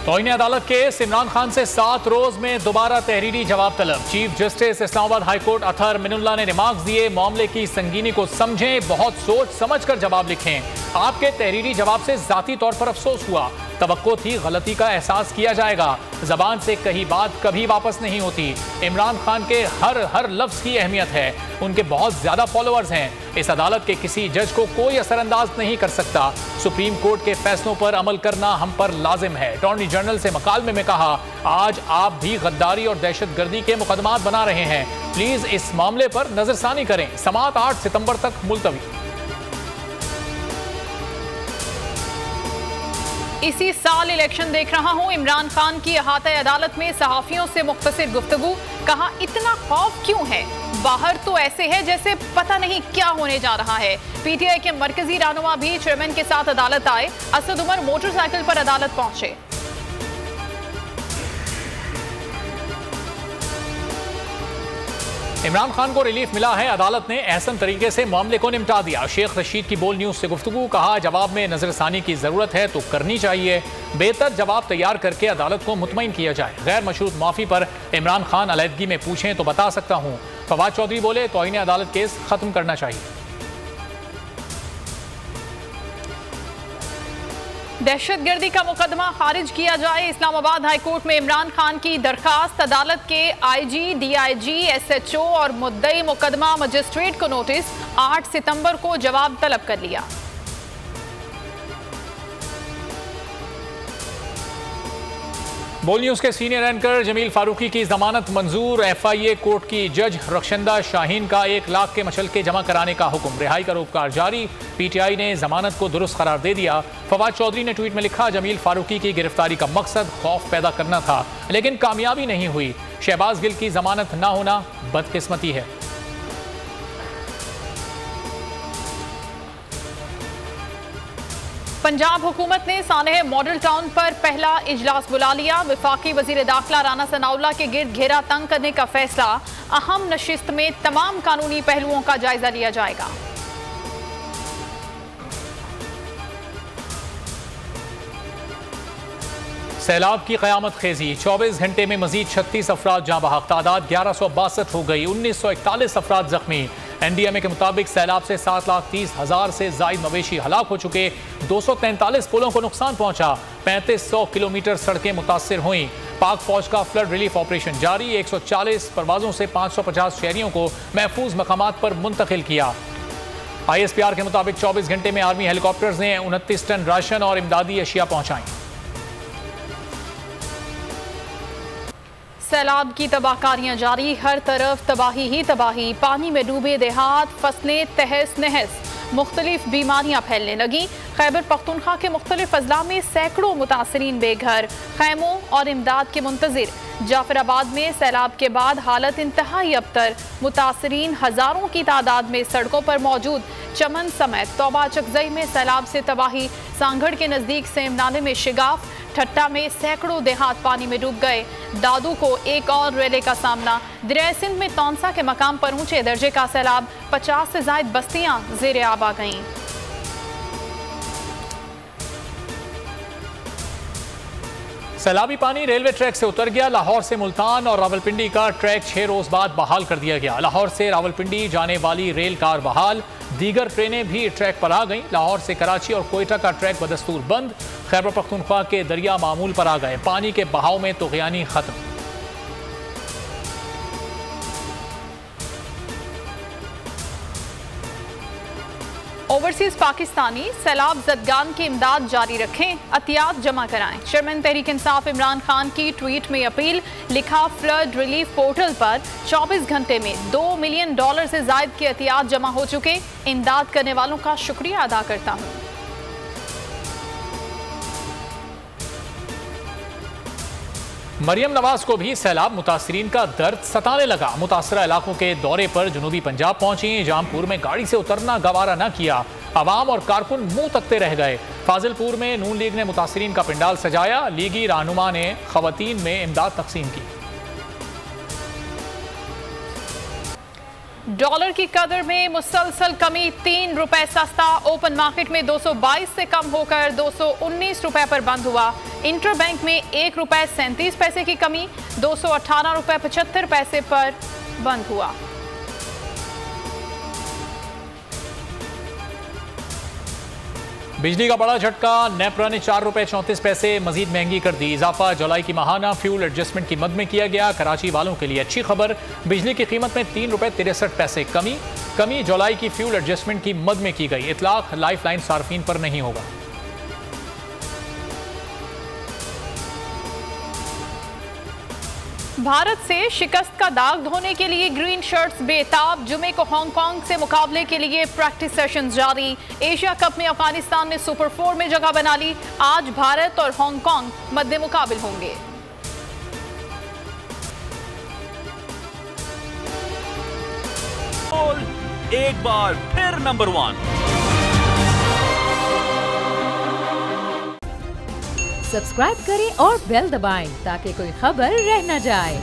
तौहीन अदालत केस इमरान खान से 7 रोज में दोबारा तहरीरी जवाब तलब। Chief justice Islamabad high court Athar Minallah ने रिमार्क्स दिए, मामले की संगीनी को समझें, बहुत सोच समझ कर जवाब लिखें। आपके तहरीरी जवाब से जाती तौर पर अफसोस हुआ, तवक्को थी गलती का एहसास किया जाएगा। जबान से कही बात कभी वापस नहीं होती। इमरान खान के हर लफ्ज की अहमियत है, उनके बहुत ज्यादा फॉलोअर्स हैं। इस अदालत के किसी जज को कोई असरअंदाज नहीं कर सकता। सुप्रीम कोर्ट के फैसलों पर अमल करना हम पर लाजिम है। अटॉर्नी जनरल से मकालमे में कहा, आज आप भी गद्दारी और दहशतगर्दी के मुकदमात बना रहे हैं, प्लीज इस मामले पर नजरसानी करें। समाअत 8 सितंबर तक मुलतवी। इसी साल इलेक्शन देख रहा हूं। इमरान खान की अहाता अदालत में सहाफियों से मुख्तसर गुफ्तगू। कहा, इतना खौफ क्यों है? बाहर तो ऐसे है जैसे पता नहीं क्या होने जा रहा है। पीटीआई के मरकजी रहनुमा भी चेयरमैन के साथ अदालत आए। असद उमर मोटरसाइकिल पर अदालत पहुंचे। इमरान खान को रिलीफ मिला है, अदालत ने एहसन तरीके से मामले को निपटा दिया। शेख रशीद की बोल न्यूज से गुफ्तगू। कहा, जवाब में नजरसानी की जरूरत है तो करनी चाहिए, बेहतर जवाब तैयार करके अदालत को मुतमईन किया जाए। गैर मशरूत माफी पर इमरान खान अलहदगी में पूछें तो बता सकता हूं। फवाद चौधरी बोले, तौहीन अदालत केस खत्म करना चाहिए। दहशतगर्दी का मुकदमा खारिज किया जाए। इस्लामाबाद हाई कोर्ट में इमरान खान की दरखास्त। अदालत के आईजी, डीआईजी, एसएचओ और मुद्दई मुकदमा मजिस्ट्रेट को नोटिस। 8 सितंबर को जवाब तलब कर लिया। बोल न्यूज के सीनियर एंकर जमील फारूकी की जमानत मंजूर। एफआईए कोर्ट की जज रक्षंदा शाहीन का 1 लाख के मशल्के जमा कराने का हुक्म। रिहाई का रोपकार जारी। पीटीआई ने जमानत को दुरुस्त करार दे दिया। फवाद चौधरी ने ट्वीट में लिखा, जमील फारूकी की गिरफ्तारी का मकसद खौफ पैदा करना था, लेकिन कामयाबी नहीं हुई। शहबाज गिल की जमानत न होना बदकिस्मती है। पंजाब हुकूमत ने सानेह मॉडल टाउन पर पहला इजलास बुला लिया। वफाकी वजीर दाखिला राना सनाउल्लाह के गिर्द घेरा तंग करने का फैसला। अहम नशिस्त में तमाम कानूनी पहलुओं का जायजा लिया जाएगा। सैलाब की कयामत खेजी। 24 घंटे में मजीद 36 अफराद जाँ बहक। तादाद 1162 हो गई। 1941 अफराद जख्मी। एनडीएमए के मुताबिक सैलाब से 7,30,000 से जायद मवेशी हलाक हो चुके। 243 पुलों को नुकसान पहुंचा। 3500 किलोमीटर सड़कें मुतासर हुई। पाक फौज का फ्लड रिलीफ ऑपरेशन जारी। 140 परवाजों से 550 शहरियों को महफूज मकामात पर मुंतकिल किया। ISPR के मुताबिक 24 घंटे में आर्मी हेलीकॉप्टर्स ने 29 टन राशन और इमदादी अशिया पहुंचाई। सैलाब की तबाहकारियां जारी। हर तरफ तबाही ही तबाही। पानी में डूबे देहात, फसलें तहस नहस। मुख्तलिफ बीमारियां फैलने लगी। खैबर पख्तूनख्वा के मुख्तलिफ अजला में सैकड़ों मुतासरीन बेघर, खैमों और इमदाद के मुंतजिर। जाफराबाद में सैलाब के बाद हालत इंतहाई अबतर। मुतासरीन हजारों की तादाद में सड़कों पर मौजूद। चमन समेत तौबा चकजई में सैलाब से तबाही। सांगड़ के नजदीक सेम नाले में शिगाफ। ठट्टा में सैकड़ों देहात पानी में डूब गए। दादू को एक और रेले का सामना। दरिया सिंध में तौनसा के मकाम पर ऊंचे दर्जे का सैलाब। 50 से जायद बस्तियां ज़ेरे आब आ गईं। सैलाबी पानी रेलवे ट्रैक से उतर गया। लाहौर से मुल्तान और रावलपिंडी का ट्रैक 6 रोज बाद बहाल कर दिया गया। लाहौर से रावलपिंडी जाने वाली रेल कार बहाल। दीगर ट्रेनें भी ट्रैक पर आ गईं। लाहौर से कराची और कोयटा का ट्रैक बदस्तूर बंद। खैबर पख्तूनख्वा के दरिया मामूल पर आ गए। पानी के बहाव में तुग़यानी खत्म। ओवरसीज पाकिस्तानी सैलाब ज़दगान की इमदाद जारी रखें, अतियात जमा कराएं। चेयरमैन तहरीक इंसाफ इमरान खान की ट्वीट में अपील। लिखा, फ्लड रिलीफ पोर्टल पर 24 घंटे में $2 मिलियन से जायद के अतियात जमा हो चुके। इमदाद करने वालों का शुक्रिया अदा करता हूँ। मरियम नवाज को भी सैलाब मुतासरीन का दर्द सताने लगा। मुतासरा इलाकों के दौरे पर जनूबी पंजाब पहुंची। जामपुर में गाड़ी से उतरना गवारा न किया। अवाम और कारकुन मुंह तकते रह गए। फाजिलपुर में नून लीग ने मुतासरीन का पिंडाल सजाया। लीगी रहनुमा ने खवातीन में इमदाद तकसीम की। डॉलर की कदर में मुसलसल कमी, 3 रुपए सस्ता। ओपन मार्केट में 222 से कम होकर 219 रुपए पर बंद हुआ। इंटरबैंक में 1 रुपए 37 पैसे की कमी, 218 रुपए 75 पैसे पर बंद हुआ। बिजली का बड़ा झटका, नेपरा ने 4 रुपए 34 पैसे मजीद महंगी कर दी। इजाफा जुलाई की माहाना फ्यूल एडजस्टमेंट की मद में किया गया। कराची वालों के लिए अच्छी खबर, बिजली की कीमत में 3 रुपए 63 पैसे कमी जुलाई की फ्यूल एडजस्टमेंट की मद में की गई। इतलाक लाइफलाइन सार्फिन पर नहीं होगा। भारत से शिकस्त का दाग धोने के लिए ग्रीन शर्ट्स बेताब। जुमे को हांगकांग से मुकाबले के लिए प्रैक्टिस सेशंस जारी। एशिया कप में अफगानिस्तान ने सुपर 4 में जगह बना ली। आज भारत और हांगकांग मद्दे मुकाबिल होंगे। एक बार फिर नंबर 1। सब्सक्राइब करें और बेल दबाएं ताकि कोई खबर रह न जाए।